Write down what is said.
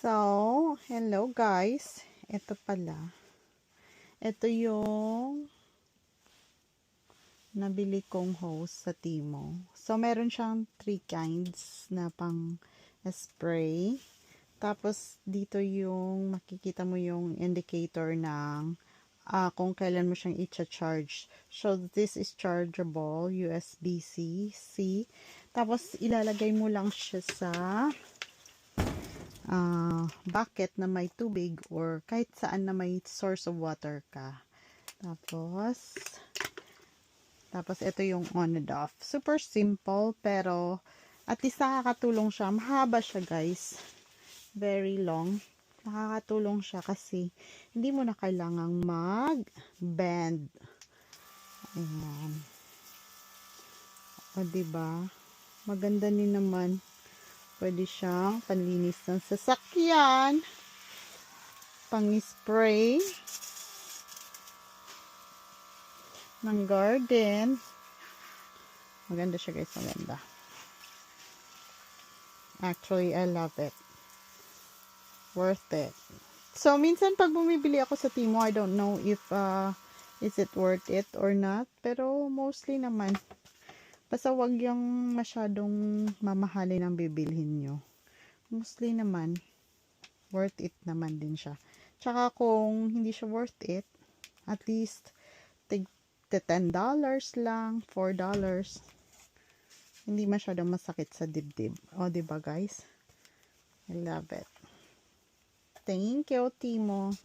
So, hello guys. Ito pala. Ito yung nabili kong hose sa Timo. So, meron siyang 3 kinds na pang spray. Tapos, dito yung makikita mo yung indicator ng kung kailan mo siyang i-charge. So, this is chargeable, USB-C. Tapos, ilalagay mo lang siya sa bucket na may tubig or kahit saan na may source of water ka. Tapos ito yung on and off. Super simple pero at least nakakatulong siya. Mahaba siya guys. Very long. Nakakatulong siya kasi hindi mo na kailangang mag-bend. Ayan. O diba? Maganda din naman. Pwede siyang panlinis ng sasakyan, pang-spray ng garden. Maganda siya guys, maganda. Actually, I love it. Worth it. So, minsan pag bumibili ako sa Timo, I don't know if is it worth it or not. Pero mostly naman, basta wag yung masyadong mamahalin ang bibilhin nyo. Mostly naman, worth it naman din siya. Tsaka kung hindi siya worth it, at least $10 lang, $4. Hindi masyadong masakit sa dibdib. O, diba guys? I love it. Thank you, Timo.